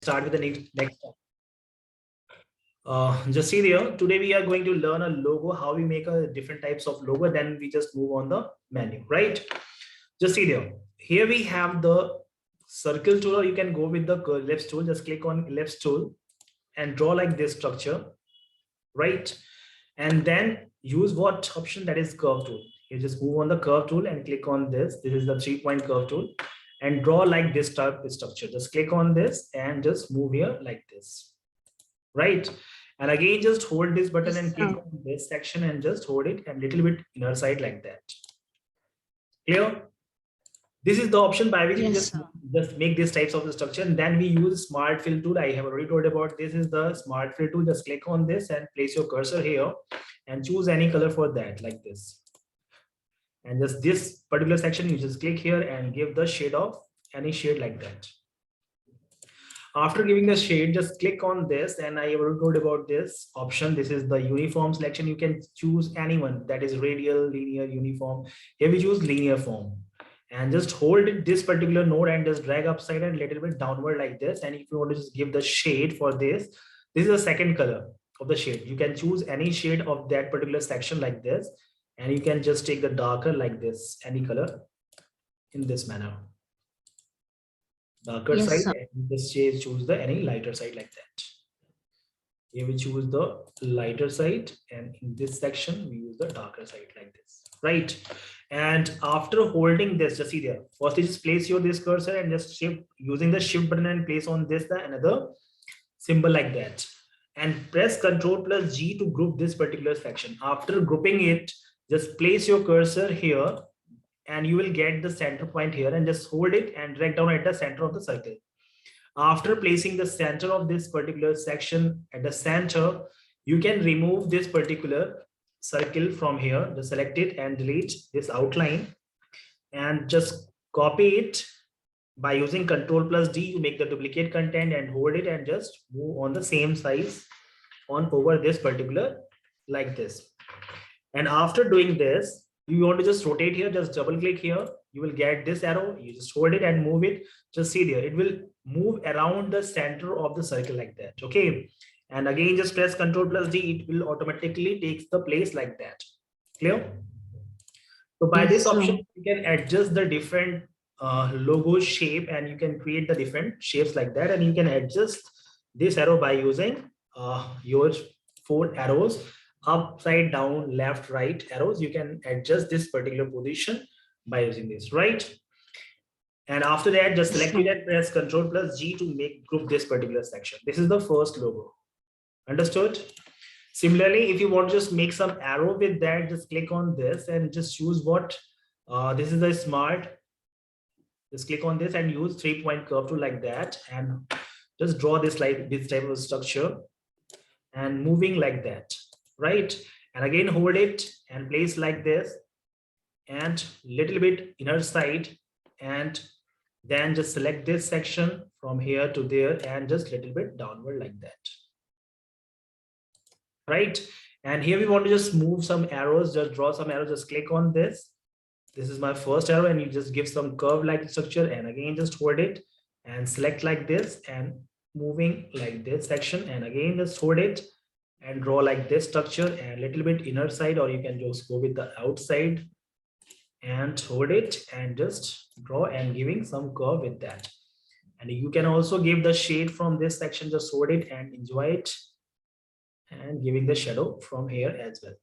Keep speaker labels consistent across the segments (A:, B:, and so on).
A: start with the next one. Just see there, today we are going to learn a logo, how we make a different types of logo, then we just move on the menu, right? Just see there, here we have the circle tool, or you can go with the ellipse tool. Just click on ellipse tool and draw like this structure, right? And then use what option? That is curve tool. You just move on the curve tool and click on this. This is the 3-point curve tool, and draw like this type of structure. Just click on this and just move here like this, right? And again, just hold this button and click on this section and just hold it and little bit inner side like that. Clear? This is the option by which we just make these types of the structure. And then we use smart fill tool. I have already told about this is the smart fill tool. Just click on this and place your cursor here and choose any color for that, like this. And just this particular section, you just click here and give the shade of any shade like that. After giving the shade, just click on this, and I already told about this option. This is the uniform selection. You can choose anyone, that is radial, linear, uniform. Here we choose linear form, and just hold this particular node and just drag upside and a little bit downward like this. And if you want to just give the shade for this, this is the second color of the shade. You can choose any shade of that particular section like this, and you can just take the darker like this, any color in this manner. Darker side, and this shade choose the any lighter side like that. Here we choose the lighter side, and in this section we use the darker side like this, right? And after holding this, just see there, first you just place your this cursor and just shift using the shift button and place on this the another symbol like that, and press Ctrl+G to group this particular section. After grouping it, just place your cursor here and you will get the center point here, and just hold it and drag down at the center of the circle. After placing the center of this particular section at the center, you can remove this particular circle from here. Just select it and delete this outline, and just copy it by using Ctrl+D. You make the duplicate content and hold it and just move on the same size on over this particular like this. And after doing this, you want to just rotate here, just double click here, you will get this arrow. You just hold it and move it. Just see there, it will move around the center of the circle like that. Okay, and again just press Ctrl+D, it will automatically take the place like that. Clear? So by this option you can adjust the different logo shape, and you can create the different shapes like that. And you can adjust this arrow by using your 4 arrows, upside down, left, right arrows. You can adjust this particular position by using this, right? And after that, just select it and press Ctrl+G to make group this particular section. This is the first logo. Understood? Similarly, if you want to just make some arrow with that, just click on this and just choose what this is the smart. Just click on this and use 3-point curve tool like that, and just draw this like this type of structure and moving like that, right? And again hold it and place like this and little bit inner side, and then just select this section from here to there and just little bit downward like that, right? And here we want to just move some arrows, just draw some arrows. Just click on this. This is my first arrow, and you just give some curve like structure, and again just hold it and select like this and moving like this section, and again just hold it and draw like this structure and little bit inner side, or you can just go with the outside and hold it and just draw and giving some curve with that. And you can also give the shade from this section. Just hold it and enjoy it, and giving the shadow from here as well,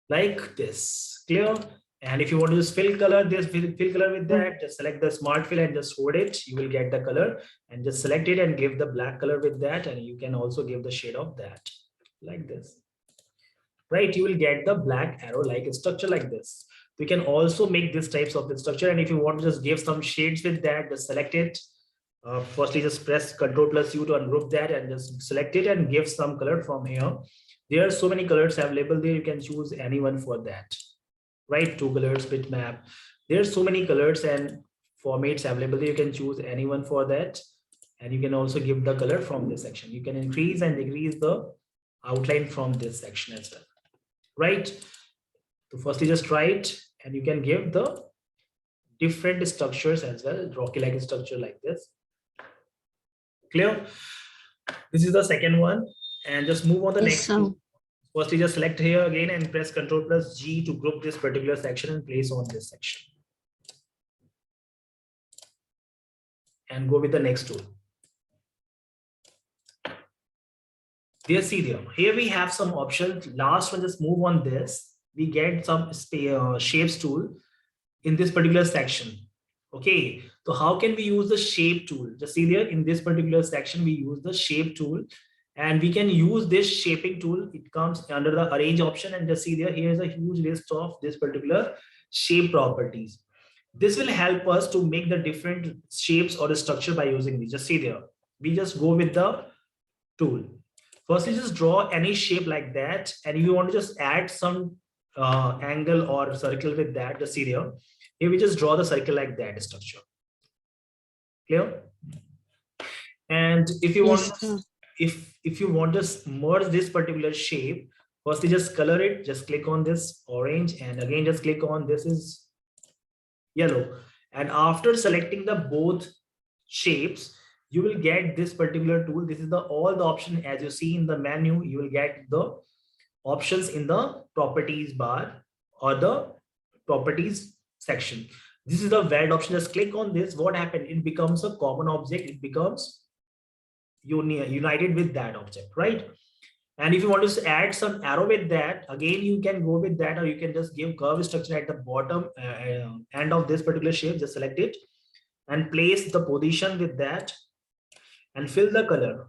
A: like this. Clear? And if you want to just fill color this, fill color with that, just select the smart fill and just hold it. You will get the color, and just select it and give the black color with that. And you can also give the shade of that like this, right? You will get the black arrow like a structure like this. We can also make these types of the structure. And if you want to just give some shades with that, just select it. Firstly, just press Ctrl+U to ungroup that and just select it and give some color from here. There are so many colors available there. You can choose anyone for that, right? 2 colors, bitmap. There's so many colors and formats available there. You can choose anyone for that, and you can also give the color from this section. You can increase and decrease the outline from this section as well, right? So firstly just try it, and you can give the different structures as well, rocky like structure like this. Clear? This is the second one, and just move on the
B: Yes,
A: next
B: sir.
A: two. Firstly, just select here again and press Ctrl plus G to group this particular section and place on this section. And go with the next tool. There, see there. Here we have some options. Last one, just move on this. We get some shapes tool in this particular section. Okay, so how can we use the shape tool? Just see there in this particular section, we use the shape tool, and we can use this shaping tool. It comes under the arrange option, and just see there, here is a huge list of this particular shape properties. This will help us to make the different shapes or the structure by using these. Just see there, we just go with the tool. Firstly, just draw any shape like that, and if you want to just add some angle or circle with that, just see there. Here we just draw the circle like that structure. Clear? And if you
B: Yes,
A: want,
B: sir.
A: if you want to merge this particular shape, firstly just color it. Just click on this orange, and again just click on this is yellow. And after selecting the both shapes, you will get this particular tool. This is the all the option as you see in the menu. You will get the options in the properties bar or the properties section. This is the weld option. Just click on this. What happened? It becomes a common object. It becomes united with that object, right? And if you want to add some arrow with that, again you can go with that, or you can just give curve structure at the bottom end of this particular shape. Just select it and place the position with that and fill the color,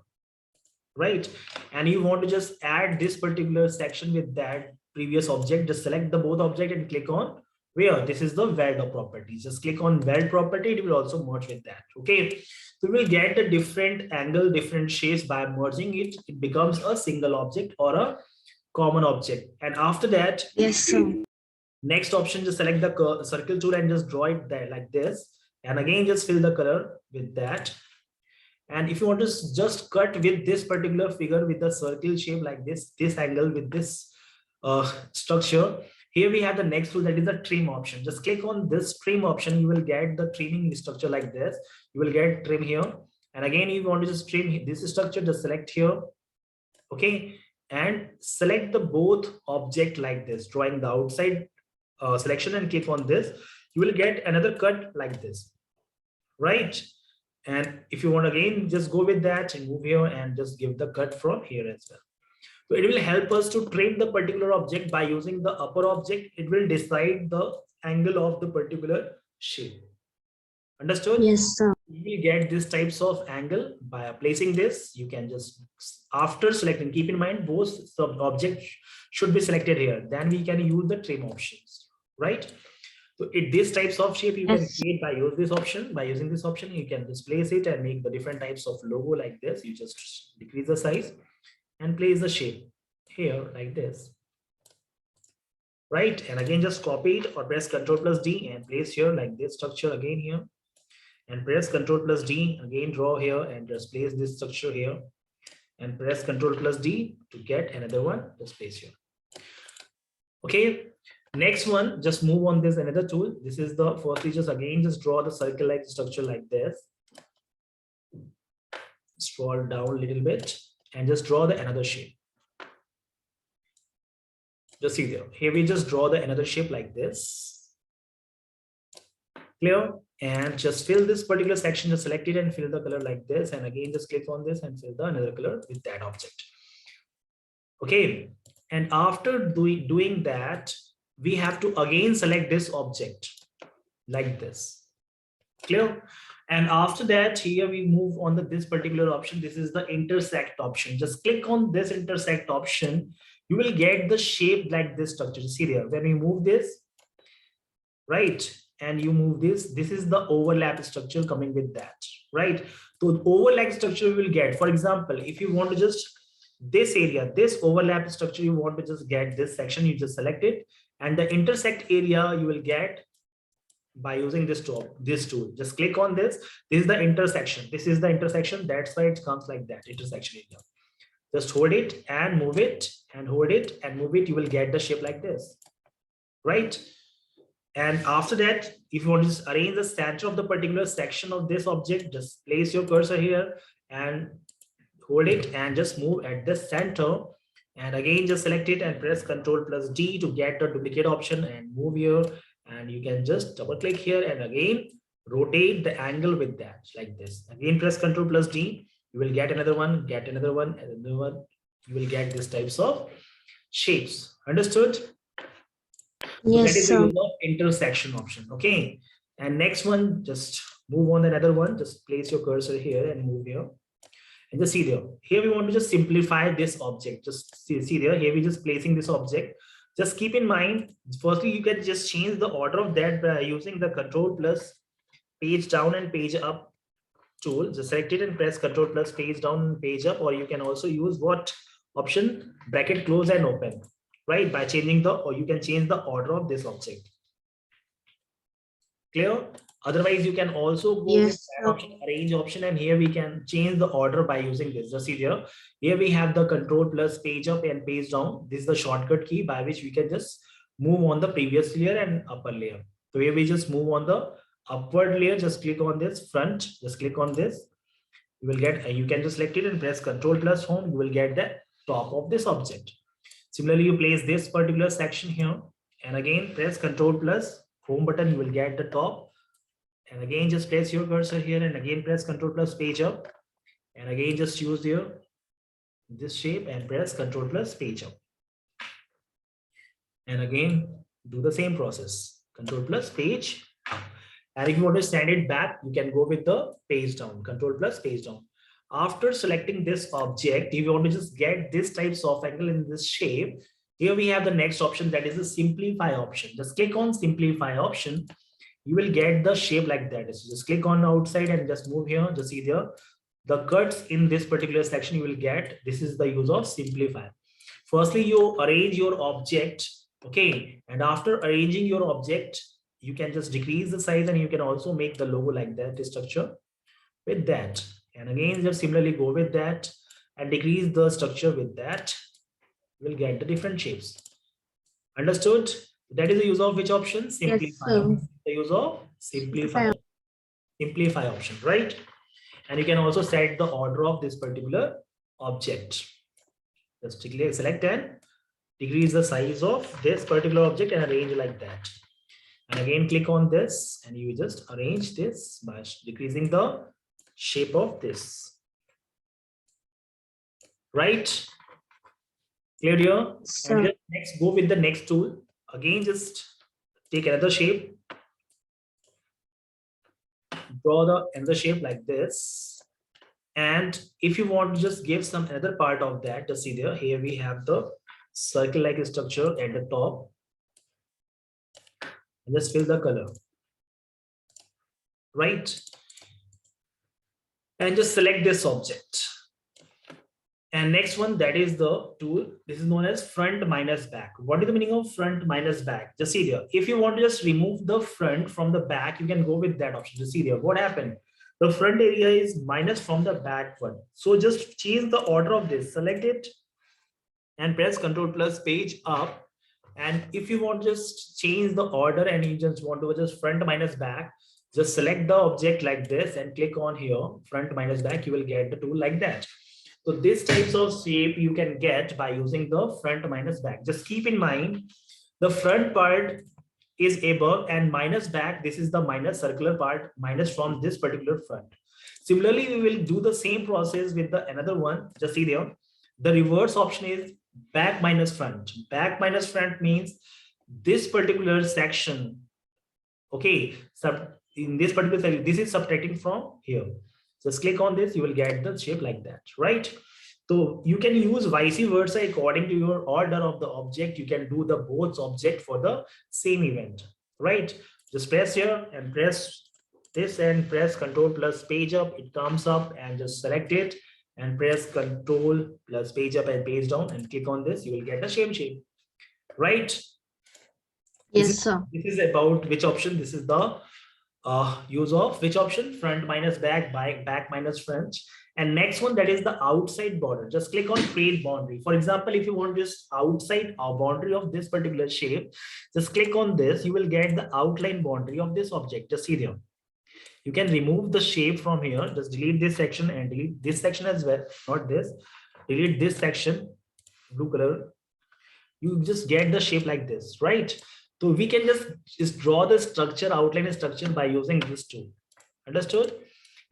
A: right? And you want to just add this particular section with that previous object. Just select the both object and click on where this is the weld properties. Just click on weld property. It will also merge with that. Okay, so we will get the different angle, different shapes by merging it. It becomes a single object or a common object. And after that,
B: Yes, sir.
A: next option, just select the circle tool and just draw it there like this. And again, just fill the color with that. And if you want to just cut with this particular figure with the circle shape like this angle with this structure, here we have the next tool, that is the trim option. Just click on this trim option. You will get the trimming structure like this. You will get trim here. And again, if you want to just trim this structure, just select here. Okay. And select the both object like this, drawing the outside selection and click on this. You will get another cut like this, right? And if you want again, just go with that and move here and just give the cut from here as well. So it will help us to trim the particular object by using the upper object. It will decide the angle of the particular shape. Understood?
B: Yes, sir.
A: You will get these types of angle by placing this. You can just, after selecting, keep in mind both sub objects should be selected here. Then we can use the trim options, right? So these types of shape you can create by using this option. By using this option, you can just place it and make the different types of logo like this. You just decrease the size and place the shape here like this, right? And again, just copy it or press Ctrl plus D and place here like this structure again here, and press Ctrl plus D again, draw here and just place this structure here, and press Ctrl plus D to get another one, just place here. Okay. Next one, just move on this another tool. This is the first, just again just draw the circle like structure like this. Scroll down a little bit and just draw the another shape. Just see there. Here we just draw the another shape like this. Clear? And just fill this particular section, just select it and fill the color like this. And again, just click on this and fill the another color with that object. Okay. And after doing that, we have to again select this object like this. Clear? And after that, here we move on to this particular option. This is the intersect option. Just click on this intersect option. You will get the shape like this structure. See there, when we move this, right? And you move this, this is the overlap structure coming with that, right? So the overlap structure you will get, for example, if you want to just this area, this overlap structure, you want to just get this section, you just select it. And the intersect area you will get by using this tool. Just click on this. This is the intersection. This is the intersection. That's why it comes like that, intersection area. Just hold it and move it and hold it and move it. You will get the shape like this, right? And after that, if you want to just arrange the center of the particular section of this object, just place your cursor here and hold it and just move at the center. And again, just select it and press Ctrl plus D to get the duplicate option and move here. And you can just double click here and again rotate the angle with that like this. Again, press Ctrl plus D. You will get another one, another one. You will get these types of shapes. Understood? So that is the use of intersection option. Okay. And next one, just move on another one. Just place your cursor here and move here. And just see there. Here we want to just simplify this object. Just see there. Here we just placing this object. Just keep in mind, firstly, you can just change the order of that by using the Control plus page down and page up tool. Just select it and press Control plus page down and page up, or you can also use what option? Bracket close and open, right? By changing the, or you can change the order of this object. Clear? Otherwise, you can also go with that option, arrange option, and here we can change the order by using this. Just see here. Here we have the Control plus page up and page down. This is the shortcut key by which we can just move on the previous layer and upper layer. So here we just move on the upward layer. Just click on this front. Just click on this. You will get. You can just select it and press Control plus home. You will get the top of this object. Similarly, you place this particular section here, and again press Control plus home button. You will get the top. And again, just place your cursor here and again press Control plus page up. And again, just use here this shape and press Control plus page up. And again, do the same process. Control plus page up. And if you want to send it back, you can go with the page down. Control plus page down. After selecting this object, if you want to just get this types of angle in this shape, here we have the next option, that is the simplify option. Just click on simplify option. You will get the shape like that. So just click on the outside and just move here. Just see there, the cuts in this particular section you will get. This is the use of simplify. Firstly, you arrange your object. Okay. And after arranging your object, you can just decrease the size and you can also make the logo like that, the structure with that. And again, just similarly go with that and decrease the structure with that. You will get the different shapes. Understood? That is the use of which option? Simplify. Yes, the use of simplify option, right? And you can also set the order of this particular object. Just select and decrease the size of this particular object and arrange like that. And again, click on this and you just arrange this by decreasing the shape of this. Right? Clear here? And just next, go with the next tool. Again, just take another shape. Draw another shape like this. And if you want to just give some another part of that, just see there, here we have the circle-like structure at the top. And just fill the color. Right? And just select this object. And next one, that is the tool. This is known as front minus back. What is the meaning of front minus back? Just see there. If you want to just remove the front from the back, you can go with that option. Just see there. What happened? The front area is minus from the back one. So just change the order of this. Select it and press Control plus page up. And if you want to just change the order and you just want to just front minus back, just select the object like this and click on here, front minus back. You will get the tool like that. So this types of shape you can get by using the front minus back. Just keep in mind, the front part is above and minus back. This is the minus circular part, minus from this particular front. Similarly, we will do the same process with the another one. Just see there. The reverse option is back minus front. Back minus front means this particular section. Okay. In this particular section, this is subtracting from here. Just click on this, you will get the shape like that, right? So you can use vice versa according to your order of the object. You can do the both object for the same event, right? Just press here and press this and press Control plus page up. It comes up and just select it and press Control plus page up and page down and click on this. You will get the same shape, right?
B: Yes, sir.
A: This is about which option? This is the use of which option? Front minus back, back minus front. And next one, that is the outside border. Just click on create boundary. For example, if you want just outside our boundary of this particular shape, just click on this. You will get the outline boundary of this object. Just see there. You can remove the shape from here. Just delete this section and delete this section as well. Not this. Delete this section, blue color. You just get the shape like this, right? So we can just draw the structure, outline structure by using this tool. Understood?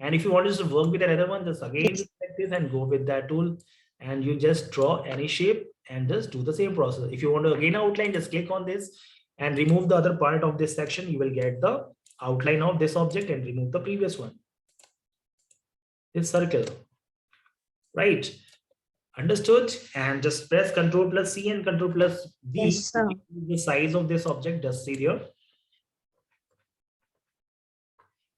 A: And if you want to work with another one, just again select this and go with that tool. And you just draw any shape and just do the same process. If you want to again outline, just click on this and remove the other part of this section. You will get the outline of this object and remove the previous one. This circle, right? Understood? And just press Ctrl plus C and Ctrl plus V.
B: Yes, sir.
A: The size of this object, just see here.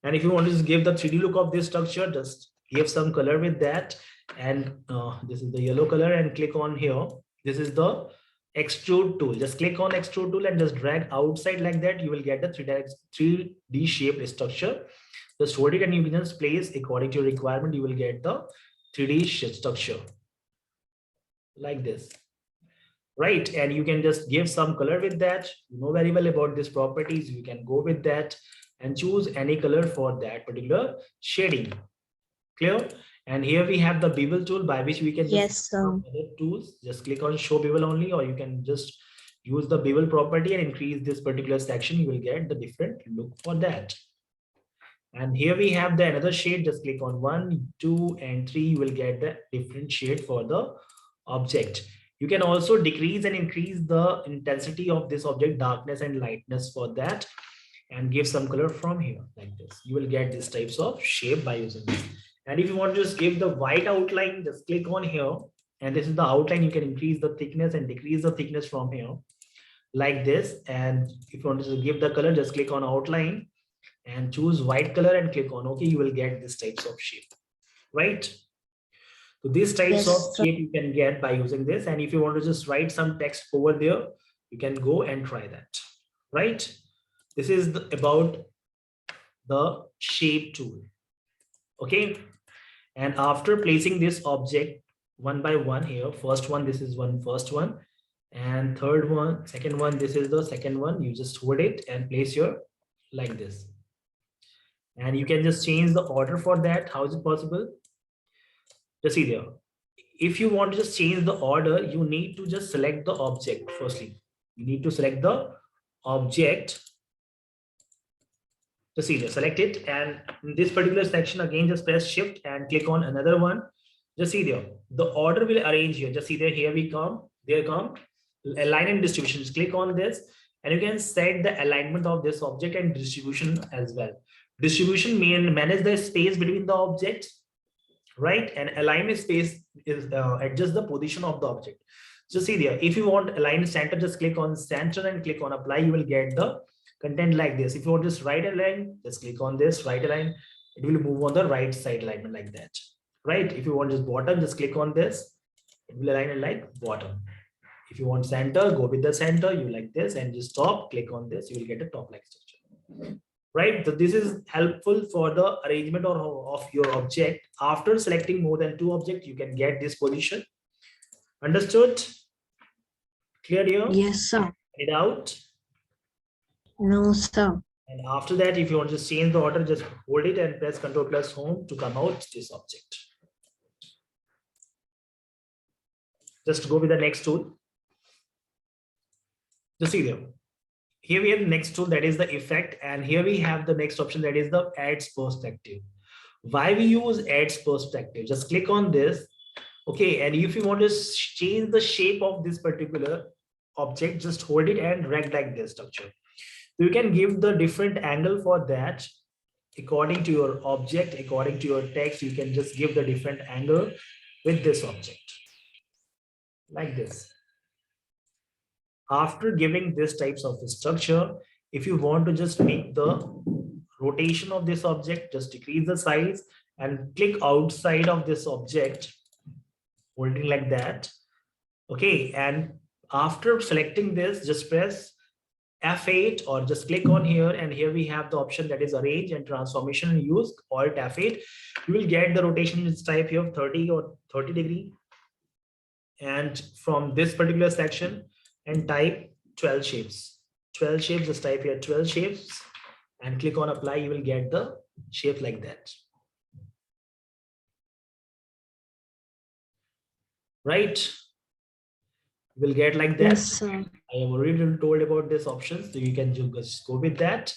A: And if you want to just give the 3D look of this structure, just give some color with that. And this is the yellow color and click on here. This is the Extrude Tool. Just click on Extrude Tool and just drag outside like that. You will get the 3D shaped structure. Just hold it and you can just place according to your requirement. You will get the 3D structure like this, right? And you can just give some color with that. You know very well about these properties. You can go with that and choose any color for that particular shading. Clear? And here we have the bevel tool by which we can
B: Yes, sir.
A: other tools. Just click on show bevel only, or you can just use the bevel property and increase this particular section. You will get the different look for that. And here we have the another shade. Just click on 1, 2, and 3. You will get the different shade for the object. You can also decrease and increase the intensity of this object, darkness and lightness for that, and give some color from here like this. You will get these types of shape by using this. And if you want to just give the white outline, just click on here, and this is the outline. You can increase the thickness and decrease the thickness from here like this. And if you want to give the color, just click on outline and choose white color and click on OK. You will get these types of shape, right? So these types of shape you can get by using this. And if you want to just write some text over there, you can go and try that, right? This is about the shape tool. Okay. And after placing this object one by one here, first one, this is first one, and third one, second one, this is the second one. You just hold it and place your like this. And you can just change the order for that. How is it possible? Just see there. If you want to just change the order, you need to just select the object. Firstly, you need to select the object. Just see there, select it, and in this particular section again, just press shift and click on another one. Just see there, the order will arrange here. Just see there, here we come, there come, align and distribution. Just click on this, and you can set the alignment of this object and distribution as well. Distribution means manage the space between the objects, right? And align space is adjust the position of the object. So see there, if you want align center, just click on center and click on apply. You will get the content like this. If you want just right align, just click on this right align. It will move on the right side alignment like that, right? If you want just bottom, just click on this. It will align it like bottom. If you want center, go with the center. You like this, and just top, click on this. You will get a top like structure, right? So this is helpful for the arrangement of your object. After selecting more than 2 objects, you can get this position. Understood? Clear here?
B: Yes, sir.
A: It out.
B: No, sir.
A: And after that, if you want to just change the order, just hold it and press Ctrl plus Home to come out this object. Just go with the next tool. Just see there. Here we have the next tool, that is the effect. And here we have the next option, that is the adds perspective. Why we use adds perspective? Just click on this. Okay. And if you want to change the shape of this particular object, just hold it and drag like this structure. So you can give the different angle for that according to your object, according to your text. You can just give the different angle with this object like this. After giving this types of structure, if you want to just make the rotation of this object, just decrease the size and click outside of this object, holding like that. Okay. And after selecting this, just press F8 or just click on here, and here we have the option that is arrange and transformation. Use Alt F8. You will get the rotation type here of 30 or 30 degree. And from this particular section, and type 12 shapes. 12 shapes, just type here 12 shapes and click on apply. You will get the shape like that. Right? You will get like that.
B: Yes, sir.
A: I have already told about this option, so you can just go with that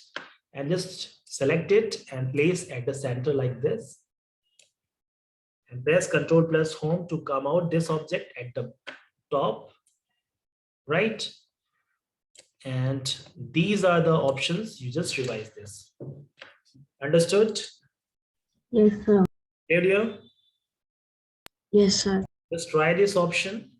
A: and just select it and place at the center like this. And press Ctrl plus Home to come out this object at the top, right? And these are the options. You just revise this. Understood?
B: Yes, sir.
A: Clear?
B: Yes, sir.
A: Just try this option.